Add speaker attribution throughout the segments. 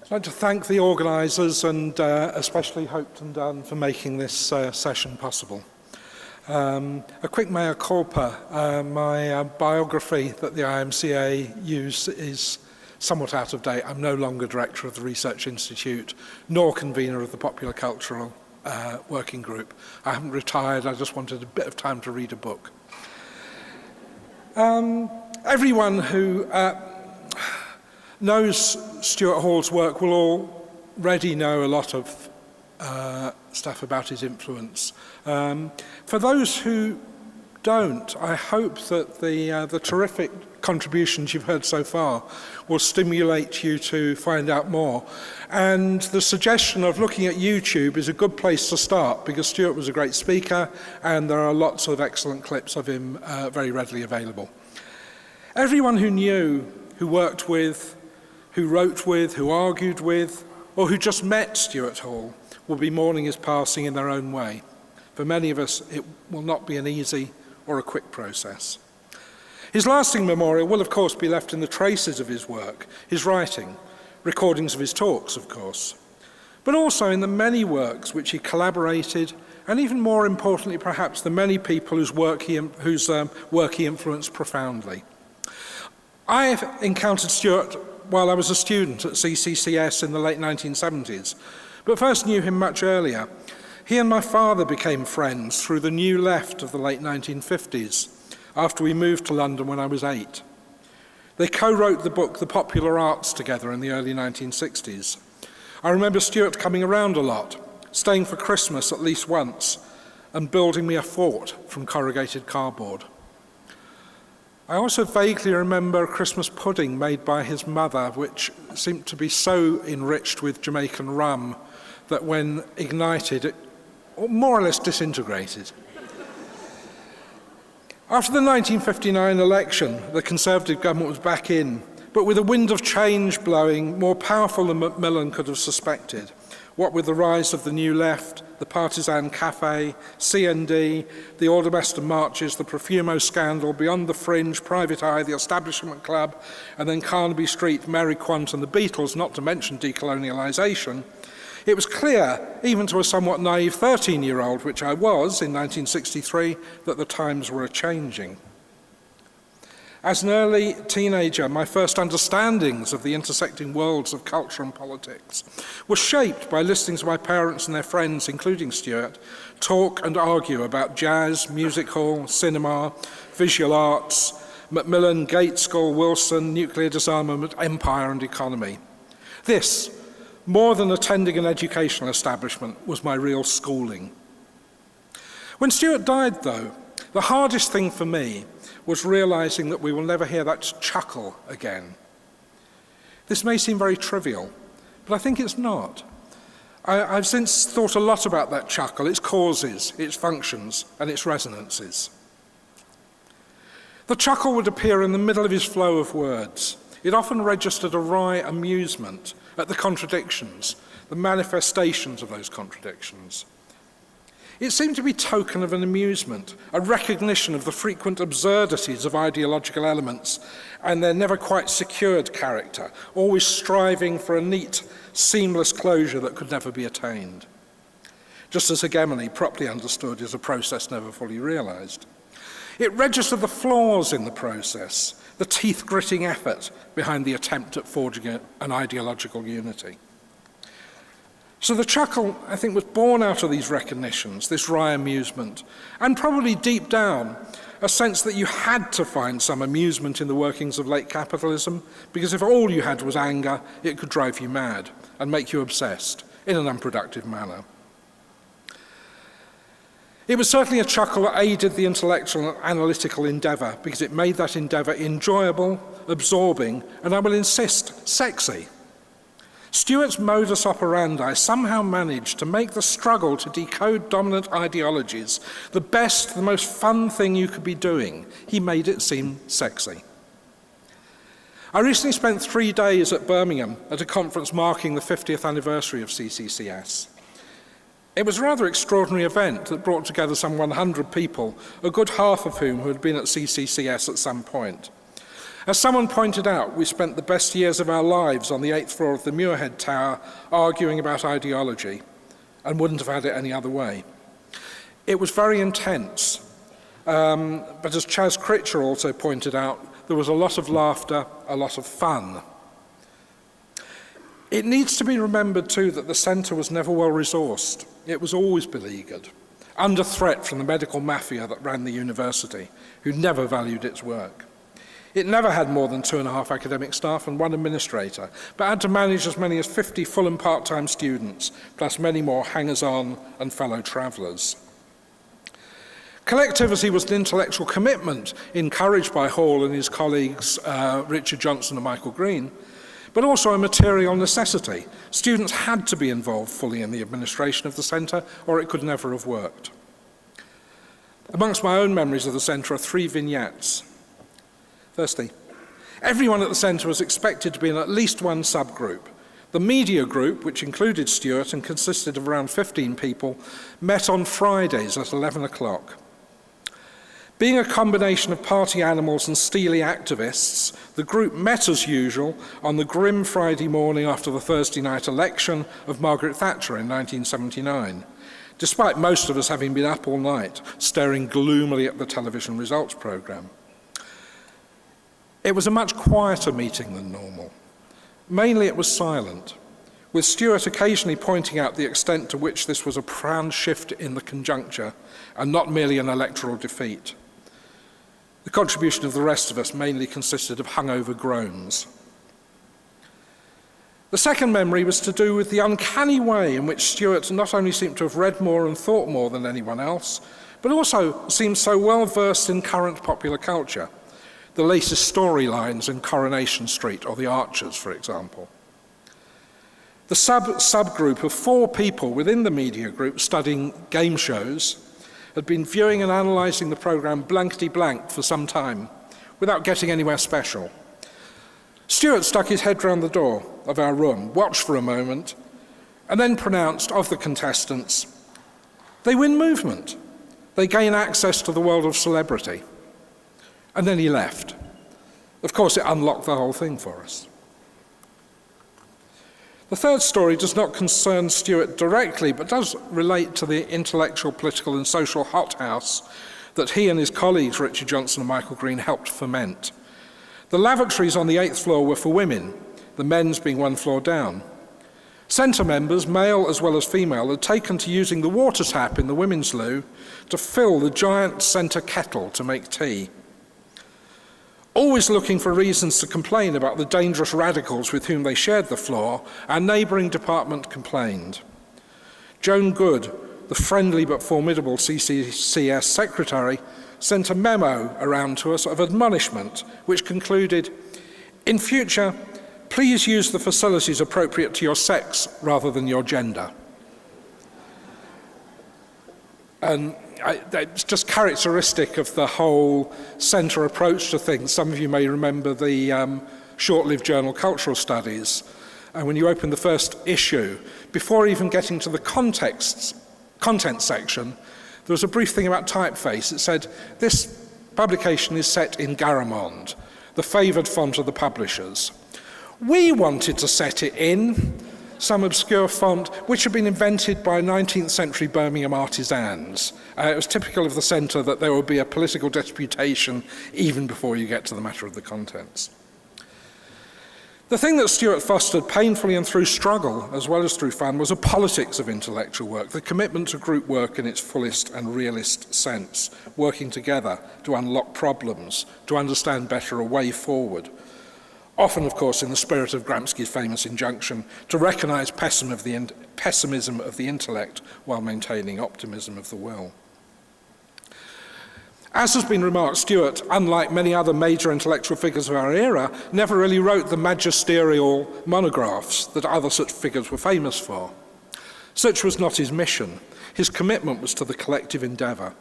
Speaker 1: I'd like to thank the organisers and especially Hope and Dunn for making this session possible. A quick mea culpa, my biography that the IMCA use is somewhat out of date. I'm no longer director of the Research Institute, nor convener of the Popular Cultural Working Group. I haven't retired, I just wanted a bit of time to read a book. Everyone who knows Stuart Hall's work will already know a lot of stuff about his influence. For those who don't, I hope that the terrific contributions you've heard so far will stimulate you to find out more. And the suggestion of looking at YouTube is a good place to start because Stuart was a great speaker and there are lots of excellent clips of him very readily available. Everyone who knew, who worked with, who wrote with, who argued with, or who just met Stuart Hall will be mourning his passing in their own way. For many of us, it will not be an easy or a quick process. His lasting memorial will, of course, be left in the traces of his work, his writing, recordings of his talks, of course, but also in the many works which he collaborated, and even more importantly, perhaps, the many people whose work he influenced profoundly. I encountered Stuart while I was a student at CCCS in the late 1970s, but first knew him much earlier. He and my father became friends through the New Left of the late 1950s, after we moved to London when I was 8. They co-wrote the book The Popular Arts together in the early 1960s. I remember Stuart coming around a lot, staying for Christmas at least once, and building me a fort from corrugated cardboard. I also vaguely remember a Christmas pudding made by his mother, which seemed to be so enriched with Jamaican rum that when ignited, it more or less disintegrated. After the 1959 election, the Conservative government was back in, but with a wind of change blowing, more powerful than Macmillan could have suspected. What with the rise of the New Left, the Partisan Cafe, CND, the Aldermaston marches, the Profumo scandal, Beyond the Fringe, Private Eye, the Establishment Club, and then Carnaby Street, Mary Quant and the Beatles, not to mention decolonialisation, it was clear, even to a somewhat naive 13-year-old, which I was in 1963, that the times were a-changing. As an early teenager, my first understandings of the intersecting worlds of culture and politics were shaped by listening to my parents and their friends, including Stuart, talk and argue about jazz, music hall, cinema, visual arts, Macmillan, Gaitskell, Wilson, nuclear disarmament, empire and economy. This, more than attending an educational establishment, was my real schooling. When Stuart died, though, the hardest thing for me was realising that we will never hear that chuckle again. This may seem very trivial, but I think it's not. I've since thought a lot about that chuckle, its causes, its functions, and its resonances. The chuckle would appear in the middle of his flow of words. It often registered a wry amusement at the contradictions, the manifestations of those contradictions. It seemed to be token of an amusement, a recognition of the frequent absurdities of ideological elements and their never quite secured character, always striving for a neat, seamless closure that could never be attained. Just as hegemony, properly understood, is a process never fully realised. It registered the flaws in the process, the teeth-gritting effort behind the attempt at forging an ideological unity. So the chuckle, I think, was born out of these recognitions, this wry amusement, and probably deep down, a sense that you had to find some amusement in the workings of late capitalism, because if all you had was anger, it could drive you mad and make you obsessed in an unproductive manner. It was certainly a chuckle that aided the intellectual and analytical endeavour, because it made that endeavour enjoyable, absorbing, and I will insist, sexy. Stuart's modus operandi somehow managed to make the struggle to decode dominant ideologies the best, the most fun thing you could be doing. He made it seem sexy. I recently spent 3 days at Birmingham at a conference marking the 50th anniversary of CCCS. It was a rather extraordinary event that brought together some 100 people, a good half of whom had been at CCCS at some point. As someone pointed out, we spent the best years of our lives on the 8th floor of the Muirhead Tower arguing about ideology, and wouldn't have had it any other way. It was very intense, but as Chas Critcher also pointed out, there was a lot of laughter, a lot of fun. It needs to be remembered too that the centre was never well resourced. It was always beleaguered, under threat from the medical mafia that ran the university, who never valued its work. It never had more than 2.5 academic staff and 1 administrator, but had to manage as many as 50 full and part-time students, plus many more hangers-on and fellow travellers. Collectivity was an intellectual commitment encouraged by Hall and his colleagues Richard Johnson and Michael Green, but also a material necessity. Students had to be involved fully in the administration of the centre, or it could never have worked. Amongst my own memories of the centre are 3 vignettes. Firstly, everyone at the centre was expected to be in at least one subgroup. The media group, which included Stuart and consisted of around 15 people, met on Fridays at 11 o'clock. Being a combination of party animals and steely activists, the group met as usual on the grim Friday morning after the Thursday night election of Margaret Thatcher in 1979, despite most of us having been up all night staring gloomily at the television results programme. It was a much quieter meeting than normal. Mainly it was silent, with Stuart occasionally pointing out the extent to which this was a profound shift in the conjuncture and not merely an electoral defeat. The contribution of the rest of us mainly consisted of hungover groans. The second memory was to do with the uncanny way in which Stuart not only seemed to have read more and thought more than anyone else, but also seemed so well versed in current popular culture. The latest storylines in Coronation Street or The Archers, for example. The subgroup of 4 people within the media group studying game shows had been viewing and analysing the programme blankety-blank for some time, without getting anywhere special. Stuart stuck his head round the door of our room, watched for a moment, and then pronounced of the contestants, "They win movement. They gain access to the world of celebrity." And then he left. Of course, it unlocked the whole thing for us. The third story does not concern Stuart directly, but does relate to the intellectual, political and social hothouse that he and his colleagues, Richard Johnson and Michael Green, helped foment. The lavatories on the 8th floor were for women, the men's being 1 floor down. Centre members, male as well as female, had taken to using the water tap in the women's loo to fill the giant centre kettle to make tea. Always looking for reasons to complain about the dangerous radicals with whom they shared the floor, our neighbouring department complained. Joan Good, the friendly but formidable CCCS secretary, sent a memo around to us of admonishment, which concluded, "In future, please use the facilities appropriate to your sex rather than your gender." And it's just characteristic of the whole centre approach to things. Some of you may remember the short-lived journal Cultural Studies. And when you open the first issue, before even getting to the content section, there was a brief thing about typeface. It said, "This publication is set in Garamond, the favoured font of the publishers." We wanted to set it in some obscure font which had been invented by 19th century Birmingham artisans. It was typical of the centre that there would be a political disputation even before you get to the matter of the contents. The thing that Stuart fostered painfully and through struggle, as well as through fun, was a politics of intellectual work, the commitment to group work in its fullest and realist sense, working together to unlock problems, to understand better a way forward. Often, of course, in the spirit of Gramsci's famous injunction to recognise pessimism of the intellect while maintaining optimism of the will. As has been remarked, Stuart, unlike many other major intellectual figures of our era, never really wrote the magisterial monographs that other such figures were famous for. Such was not his mission. His commitment was to the collective endeavour.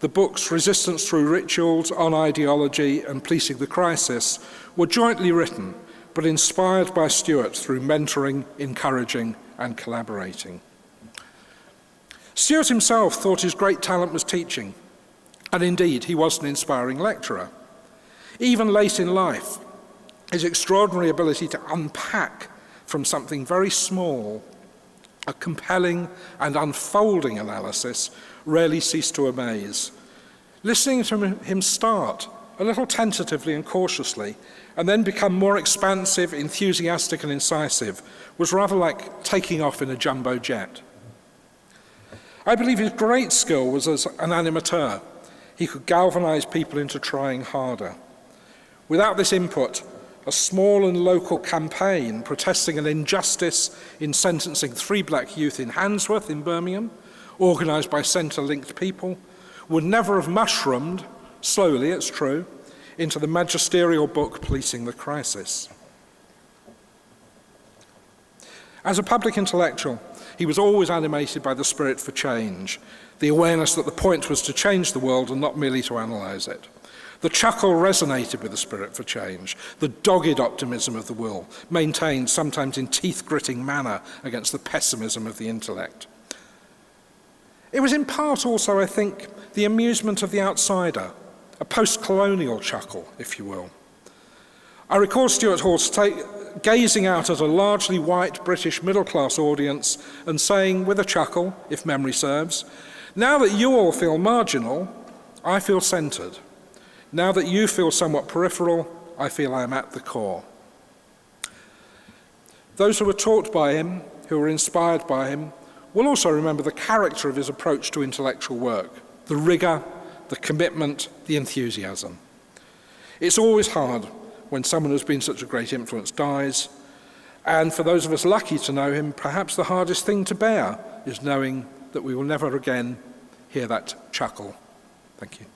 Speaker 1: The books Resistance Through Rituals, On Ideology and Policing the Crisis were jointly written, but inspired by Stuart through mentoring, encouraging and collaborating. Stuart himself thought his great talent was teaching, and indeed he was an inspiring lecturer. Even late in life, his extraordinary ability to unpack from something very small a compelling and unfolding analysis rarely ceased to amaze. Listening to him start, a little tentatively and cautiously, and then become more expansive, enthusiastic and incisive, was rather like taking off in a jumbo jet. I believe his great skill was as an animateur. He could galvanize people into trying harder. Without this input, a small and local campaign protesting an injustice in sentencing 3 black youth in Handsworth in Birmingham, organised by centre-linked people, would never have mushroomed, slowly it's true, into the magisterial book Policing the Crisis. As a public intellectual, he was always animated by the spirit for change, the awareness that the point was to change the world and not merely to analyse it. The chuckle resonated with the spirit for change, the dogged optimism of the will, maintained sometimes in teeth-gritting manner against the pessimism of the intellect. It was in part also, I think, the amusement of the outsider, a post-colonial chuckle, if you will. I recall Stuart Hall gazing out at a largely white British middle-class audience and saying, with a chuckle, if memory serves, "Now that you all feel marginal, I feel centred. Now that you feel somewhat peripheral, I feel I am at the core." Those who were taught by him, who were inspired by him, will also remember the character of his approach to intellectual work, the rigour, the commitment, the enthusiasm. It's always hard when someone who's been such a great influence dies, and for those of us lucky to know him, perhaps the hardest thing to bear is knowing that we will never again hear that chuckle. Thank you.